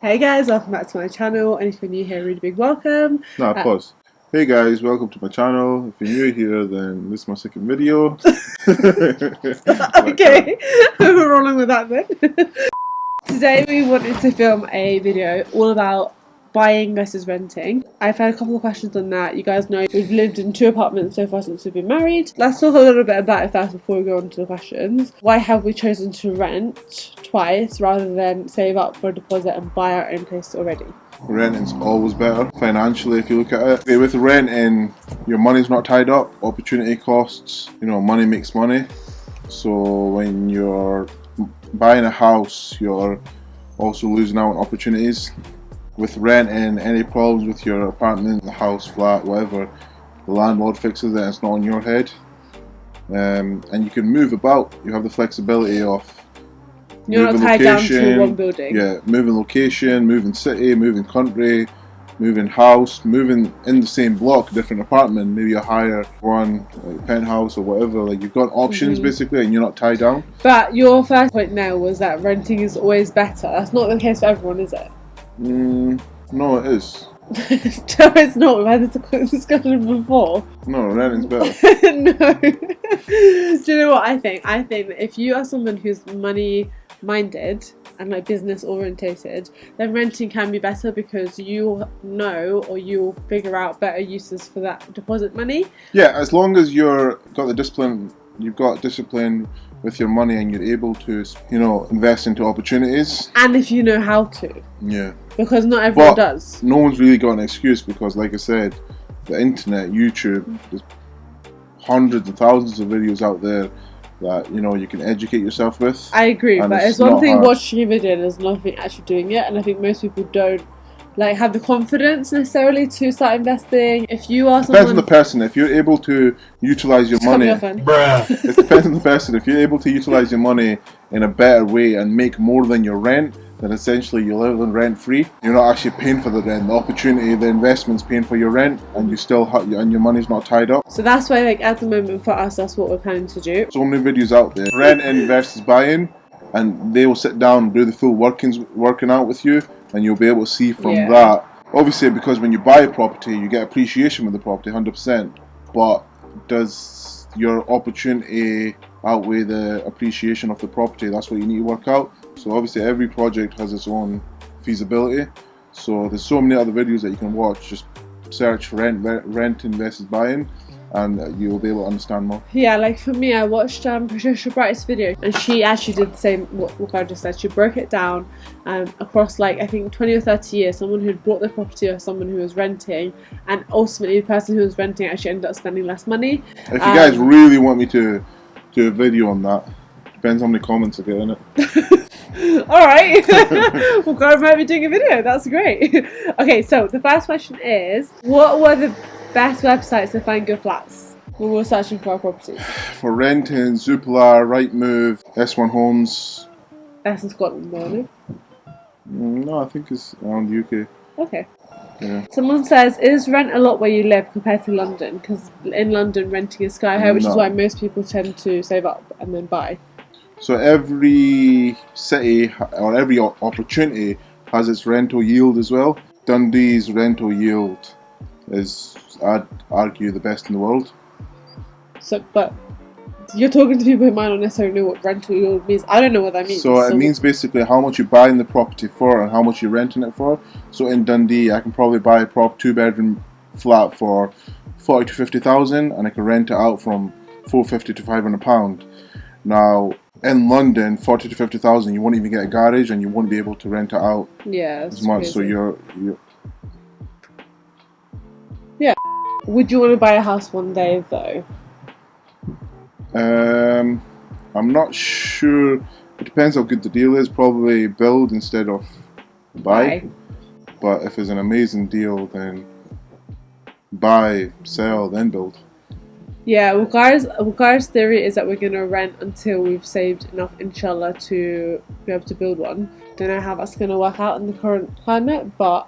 Hey guys, welcome back to my channel, and if you're new here, really big welcome. Nah, pause. Hey guys, welcome to my channel. If you're new here, then this is my second video. Okay, we're rolling with that then. Today we wanted to film a video all about buying versus renting. I've had a couple of questions on that. You guys know we've lived in 2 apartments so far since we've been married. Let's talk a little bit about it first before we go on to the questions. Why have we chosen to rent twice rather than save up for a deposit and buy our own place already? Renting's always better financially if you look at it. With renting, your money's not tied up. Opportunity costs, money makes money. So when you're buying a house, you're also losing out on opportunities. With renting, any problems with your apartment, the house, flat, whatever, the landlord fixes it and it's not on your head. And you can move about. You have the flexibility of You're not tied down to one building. Yeah, moving location, moving city, moving country, moving house, moving in the same block, different apartment, maybe a higher one, like penthouse or whatever. Like you've got options basically, and you're not tied down. But your first point now was that renting is always better. That's not the case for everyone, is it? No, it is. No, it's not. We've had this discussion before. No, renting's better. No. Do you know what I think? I think that if you are someone who's money minded and like business orientated, then renting can be better because you know, or you'll figure out better uses for that deposit money. Yeah, as long as you've got discipline with your money and you're able to, invest into opportunities. And if you know how to. Yeah. Because not everyone does. No one's really got an excuse because, like I said, the internet, YouTube, there's hundreds of thousands of videos out there that you can educate yourself with. I agree, but it's one thing watching a video and there's another thing actually doing it, and I think most people don't have the confidence necessarily to start investing. If you are someone... Depends on the person. If you're able to utilize your money... It depends on the person. If you're able to utilize your money in a better way and make more than your rent, then essentially you live on rent free. You're not actually paying for the rent. The opportunity, the investment's paying for your rent, and you still and your money's not tied up. So that's why, at the moment for us, that's what we're planning to do. So many videos out there, renting versus buying, and they will sit down and do the full working out with you, and you'll be able to see from that. Obviously, because when you buy a property, you get appreciation with the property, 100%. But does your opportunity outweigh the appreciation of the property? That's what you need to work out. So obviously every project has its own feasibility. So there's so many other videos that you can watch. Just search renting versus buying, and you'll be able to understand more. Yeah, for me, I watched Patricia Bright's video, and she actually did the same what Waqaar just said. She broke it down across I think 20 or 30 years, someone who'd bought the property or someone who was renting, and ultimately the person who was renting actually ended up spending less money. If you guys really want me to do a video on that, depends how many comments I get in it. Alright, Waqaar might be doing a video, that's great. Okay, so the first question is, what were the best websites to find good flats when we're searching for our properties? For renting, Zoopla, Rightmove, S1 Homes. That's in Scotland, though, no? No, I think it's around the UK. Okay. Yeah. Someone says, is rent a lot where you live compared to London? Because in London, renting is sky high, which is why most people tend to save up and then buy. So every city or every opportunity has its rental yield as well. Dundee's rental yield is, I'd argue, the best in the world. So, but you're talking to people who might not necessarily know what rental yield means. I don't know what that means. So it means basically how much you're buying the property for and how much you're renting it for. So in Dundee, I can probably buy a 2-bedroom flat for 40 to 50,000, and I can rent it out from £450 to £500. Now, in London, 40 to 50,000, you won't even get a garage, and you won't be able to rent it out as much. Crazy. So you're. Yeah. Would you want to buy a house one day though? I'm not sure. It depends how good the deal is. Probably build instead of buy. But if it's an amazing deal, then buy, sell, then build. Yeah, Waqaar's theory is that we're going to rent until we've saved enough, inshallah, to be able to build one. Don't know how that's going to work out in the current climate, but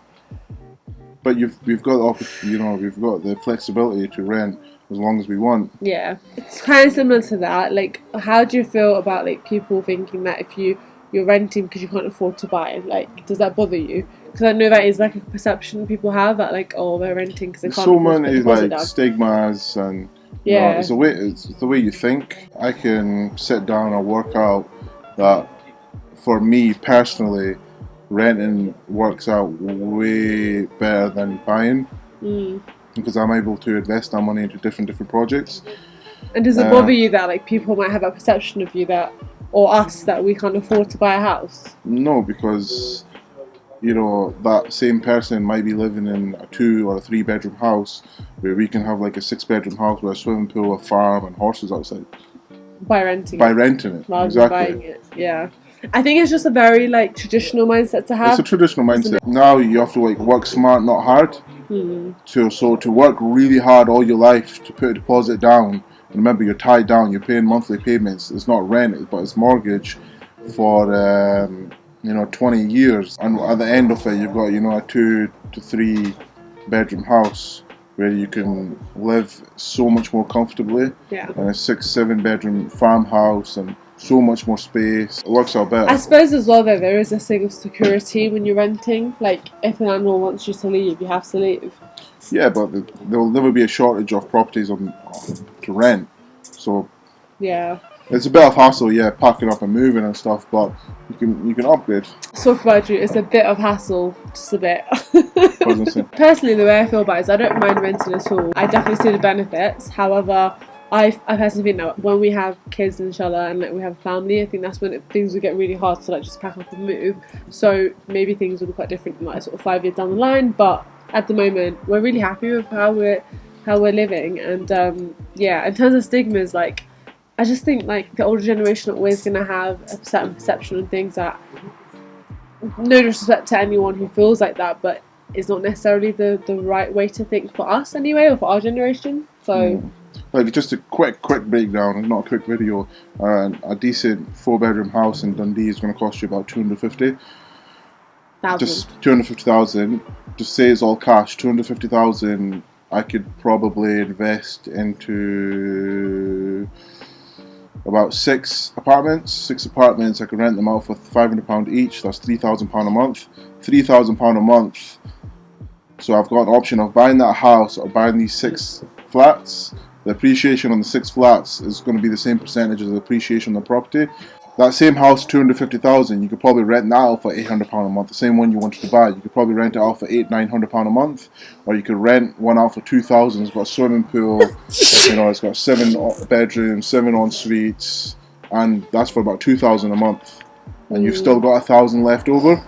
we've got the flexibility to rent as long as we want. Yeah, it's kind of similar to that. How do you feel about people thinking that if you you're renting because you can't afford to buy. Like, does that bother you? Because I know that is like a perception people have that like, oh, they're renting because they can't so afford to put many deposit like down. stigmas, and Yeah, it's the way you think. I can sit down and work out that for me personally, renting works out way better than buying because I'm able to invest that money into different projects. And does it bother you that like people might have a perception of you that, or us, that we can't afford to buy a house? No, because that same person might be living in a 2 or a 3 bedroom house where we can have like a 6 bedroom house with a swimming pool, a farm, and horses outside. By renting it. rather Exactly. than buying it. Yeah. I think it's just a very like traditional mindset to have. It's a traditional mindset. Now you have to like work smart, not hard. To work really hard all your life to put a deposit down. Remember, you're tied down. You're paying monthly payments. It's not rent, but it's mortgage for 20 years. And at the end of it, you've got a 2 to 3 bedroom house where you can live so much more comfortably. Yeah. And a 6-7 bedroom farmhouse and so much more space. It works out better. I suppose as well though, there is a thing of security when you're renting. Like, if the landlord wants you to leave, you have to leave. Yeah, but there will never be a shortage of properties to rent. So yeah, it's a bit of hassle, packing up and moving and stuff. But you can upgrade. So about you, it's a bit of hassle, just a bit. Personally, the way I feel about it is I don't mind renting at all. I definitely see the benefits. However, I personally think that when we have kids, inshallah, and like we have a family, I think that's when things will get really hard to like just pack up and move. So maybe things will be quite different in like sort of 5 years down the line. But at the moment, we're really happy with how we're living. And in terms of stigmas, like I just think like the older generation are always going to have a certain perception on things that, no disrespect to anyone who feels like that, but it's not necessarily the right way to think for us anyway, or for our generation. So like just a quick breakdown, not a quick video. A decent 4-bedroom house in Dundee is going to cost you about 250,000. Just 250,000. Just say it's all cash. 250,000. I could probably invest into about 6 apartments. 6 apartments. I could rent them out for £500 each. That's £3,000 a month. £3,000 a month. So I've got an option of buying that house or buying these 6 flats. The appreciation on the 6 flats is going to be the same percentage as the appreciation on the property. That same house, 250,000, you could probably rent that out for £800 a month. The same one you wanted to buy, you could probably rent it out for £900 a month, or you could rent one out for £2,000. It's got a swimming pool, it's got 7 bedrooms, 7 en suites, and that's for about £2,000 a month, and you've still got £1,000 left over.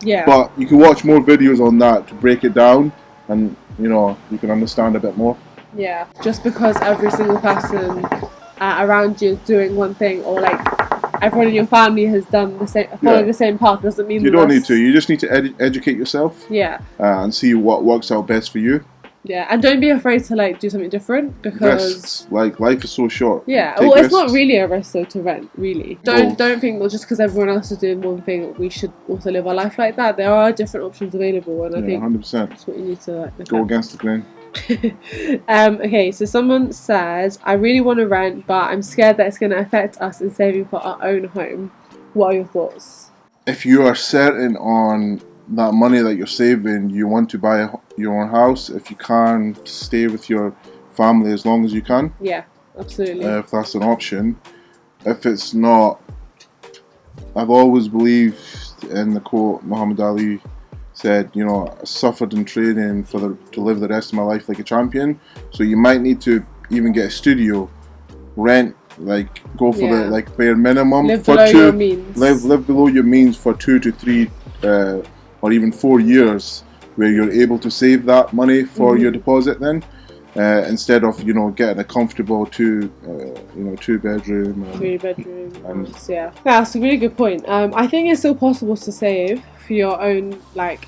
Yeah. But you can watch more videos on that to break it down, and you can understand a bit more. Yeah. Just because every single person around you is doing one thing, or like everyone in your family has done the same, following the same path, doesn't mean you don't need to. You just need to educate yourself. Yeah. And see what works out best for you. Yeah, and don't be afraid to like do something different, because risks. Like, life is so short. Yeah, Take well, it's risks. not really a risk though to rent. Really, don't think that just because everyone else is doing one thing, we should also live our life like that. There are different options available, and I think 100%. That's what you need to like, go against the grain. Okay, so someone says, I really want to rent, but I'm scared that it's going to affect us in saving for our own home. What are your thoughts? If you are certain on that money that you're saving, you want to buy your own house. If you can, stay with your family as long as you can. Yeah, absolutely. If that's an option. If it's not, I've always believed in the quote Muhammad Ali said, I suffered in training to live the rest of my life like a champion. So you might need to even get a studio, rent, like go for the like bare minimum. Live below your means. Live below your means for 2 to 3 or even 4 years, where you're able to save that money for your deposit then. Instead of getting a comfortable 2 bedroom, 3 bedroom, and that's a really good point. I think it's still possible to save for your own like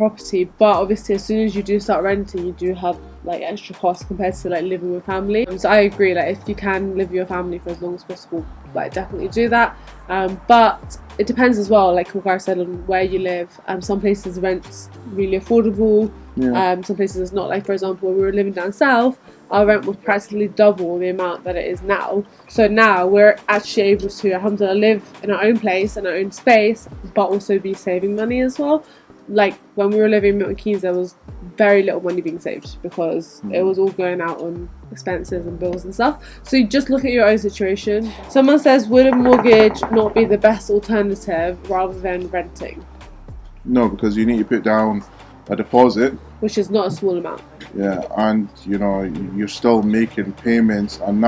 property, but obviously as soon as you do start renting, you do have like extra costs compared to like living with family. So I agree, like if you can live with your family for as long as possible, like definitely do that. But it depends as well, like Waqaar said, on where you live. Some places rent's really affordable. Some places it's not. Like for example, when we were living down south, our rent was practically double the amount that it is now. So now we're actually able to, alhamdulillah, live in our own place, in our own space, but also be saving money as well. Like when we were living in Milton Keynes, there was very little money being saved because it was all going out on expenses and bills and stuff. So you just look at your own situation. Someone says, would a mortgage not be the best alternative rather than renting? No, because you need to put down a deposit, which is not a small amount. Yeah, and you know you're still making payments, and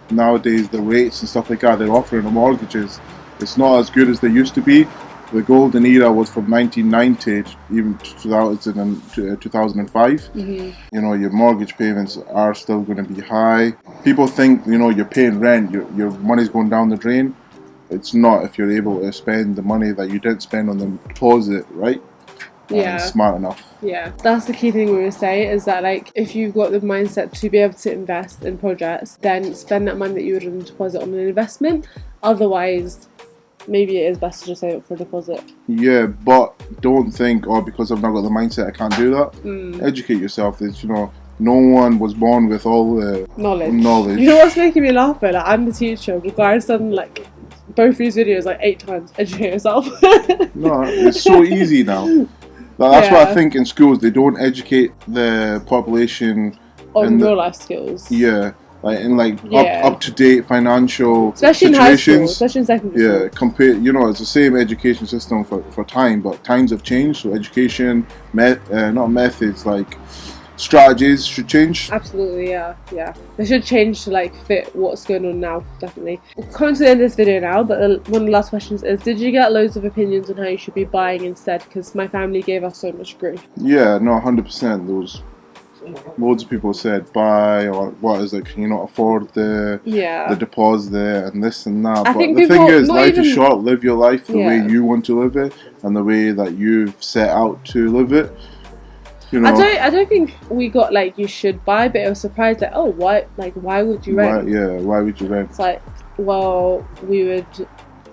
nowadays the rates and stuff like that they're offering the mortgages, it's not as good as they used to be. The golden era was from 1990 even to 2005. You know, your mortgage payments are still going to be high. People think, you know, you're paying rent, your money's going down the drain. It's not if you're able to spend the money that you didn't spend on the deposit, right? Yeah. Smart enough. Yeah, that's the key thing we would say, is that like if you've got the mindset to be able to invest in projects, then spend that money that you would on deposit on an investment. Otherwise, maybe it is best to just save it for a deposit. Yeah, but don't think, oh, because I've not got the mindset, I can't do that. Educate yourself. There's, you know, no one was born with all the knowledge. You know what's making me laugh? Like, I'm the teacher. Waqaar's done like both these videos like 8 times. Educate yourself. No, it's so easy now. That's what I think in schools, they don't educate the population on real life skills. Yeah, like in like up to date financial especially situations. In high school, especially in secondary school. Yeah, compare. You know, it's the same education system for time, but times have changed. So education, not methods, like strategies should change. Absolutely, yeah. They should change to like fit what's going on now, definitely. We're coming to the end of this video now, but one of the last questions is, did you get loads of opinions on how you should be buying instead? Because my family gave us so much grief. Yeah, no, 100%. There was loads of people said buy, or what is it, can you not afford the deposit there and this and that. But the thing is, life is short. Live your life the way you want to live it and the way that you've set out to live it. You know, I don't think we got like you should buy, but I was surprised like, oh, why would you rent? Why would you rent? It's like, well, we would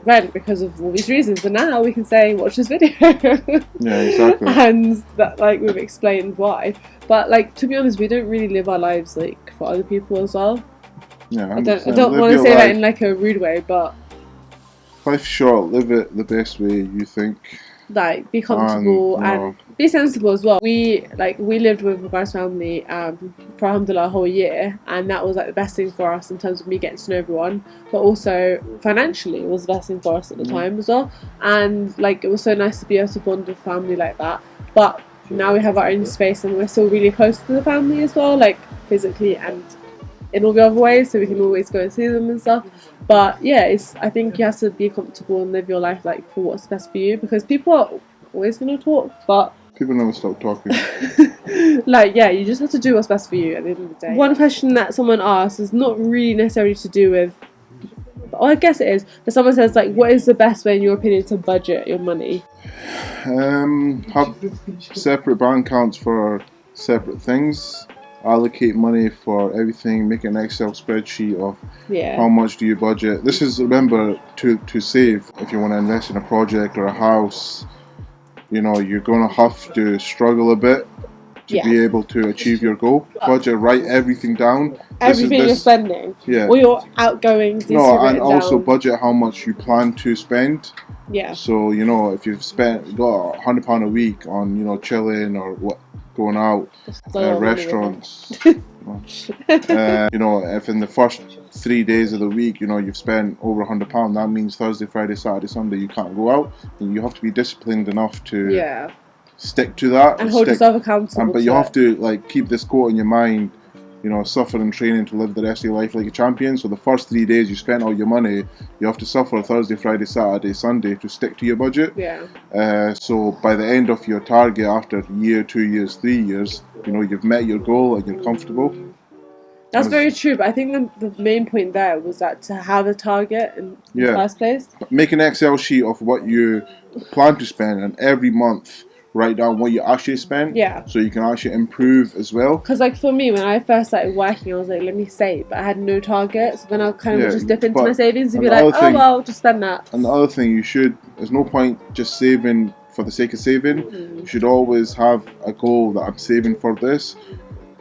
rent because of all these reasons, and now we can say watch this video. Yeah, exactly. And that, like, we've explained why. But like, to be honest, we don't really live our lives like for other people as well. Yeah, I don't want to say that in like a rude way, but life's short. Live it the best way you think. Like, be comfortable and be sensible as well. We lived with Waqaar's family for alhamdulillah a whole year, and that was like the best thing for us in terms of me getting to know everyone, but also financially it was the best thing for us at the time as well. And like, it was so nice to be able to bond with family like that. But now we have our own space and we're still really close to the family as well, like physically and in all the other ways, so we can always go and see them and stuff. But yeah, I think you have to be comfortable and live your life like for what's best for you, because people are always going to talk, but people never stop talking. Like, yeah, you just have to do what's best for you at the end of the day. One question that someone asked is not really necessarily to do with, well, I guess it is, but someone says like, what is the best way in your opinion to budget your money? Have separate bank accounts for separate things. Allocate money for everything. Make an Excel spreadsheet of how much do you budget. This is, remember, to save. If you want to invest in a project or a house, you know, you're going to have to struggle a bit to be able to achieve your goal. Budget, write everying down. Everything you're spending. Yeah. All your outgoings. And also budget how much you plan to spend. Yeah. So, you know, if you've got £100 a week on, you know, chilling or going out, restaurants. You know, if in the first 3 days of the week, you know, you've spent over £100, that means Thursday, Friday, Saturday, Sunday you can't go out, and you have to be disciplined enough to stick to that and hold yourself accountable. But you have to like keep this quote in your mind. You know, suffer in training to live the rest of your life like a champion. So the first 3 days you spent all your money, you have to suffer Thursday, Friday, Saturday, Sunday to stick to your budget. Yeah. So by the end of your target, after a year, 2 years, 3 years, you know, you've met your goal and you're comfortable. That's very true, but I think the main point there was that to have a target in the first place. Make an Excel sheet of what you plan to spend, and every month write down what you actually spent. Yeah. So you can actually improve as well. Because like for me, when I first started working, I was like, let me save, but I had no target. So then I'll kind of just dip into my savings and be like, oh well, just spend that. And the other thing, there's no point just saving for the sake of saving. You should always have a goal that I'm saving for this.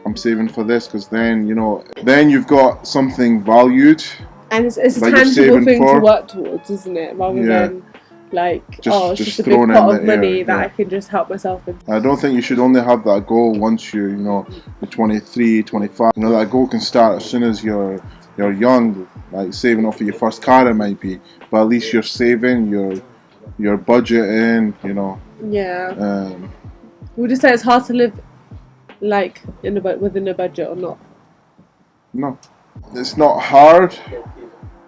I'm saving for this, because then, you know, then you've got something valued. And it's a tangible thing to work towards, isn't it? Rather than like, it's just a big pot of money that I can just help myself with. I don't think you should only have that goal once you're, you know, you're 23, 25. You know, that goal can start as soon as you're young, like saving up for your first car it might be. But at least you're saving, you're budgeting, you know. Yeah. Would you say it's hard to live like within a budget or not? No, it's not hard,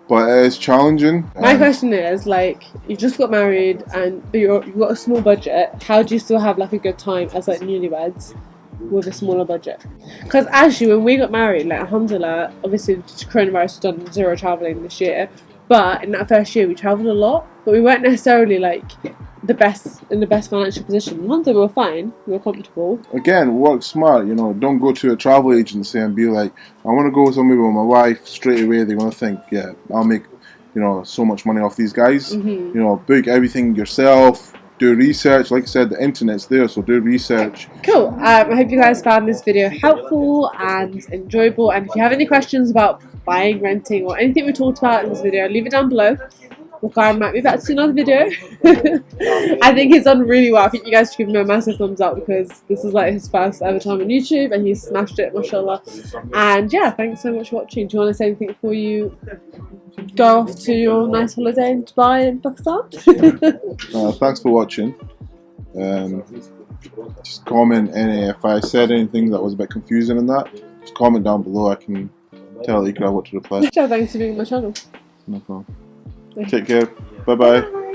but it is challenging. My question is, like, you just got married and you've got a small budget. How do you still have like a good time as like newlyweds with a smaller budget? Because actually, when we got married, like, alhamdulillah, obviously coronavirus has done zero traveling this year, but in that first year we travelled a lot, but we weren't necessarily like in the best financial position. Once we were fine, we were comfortable. Again, work smart, you know. Don't go to a travel agency and be like, I want to go somewhere with my wife. Straight away they want to think, yeah, I'll make, you know, so much money off these guys. You know, book everything yourself, do research. Like I said, the internet's there, so do research. Cool. I hope you guys found this video helpful and enjoyable, and if you have any questions about buying, renting, or anything we talked about in this video, leave it down below. Waqaar might be back to another video. I think he's done really well. I think you guys should give him a massive thumbs up, because this is like his first ever time on YouTube and he's smashed it, mashallah. And yeah, thanks so much for watching. Do you want to say anything before you go off to your nice holiday in Dubai and Pakistan? Thanks for watching. Just comment if I said anything that was a bit confusing in that. Just comment down below. I can tell Iqra what to reply. Thanks for being on my channel. No problem. Take care. Bye bye.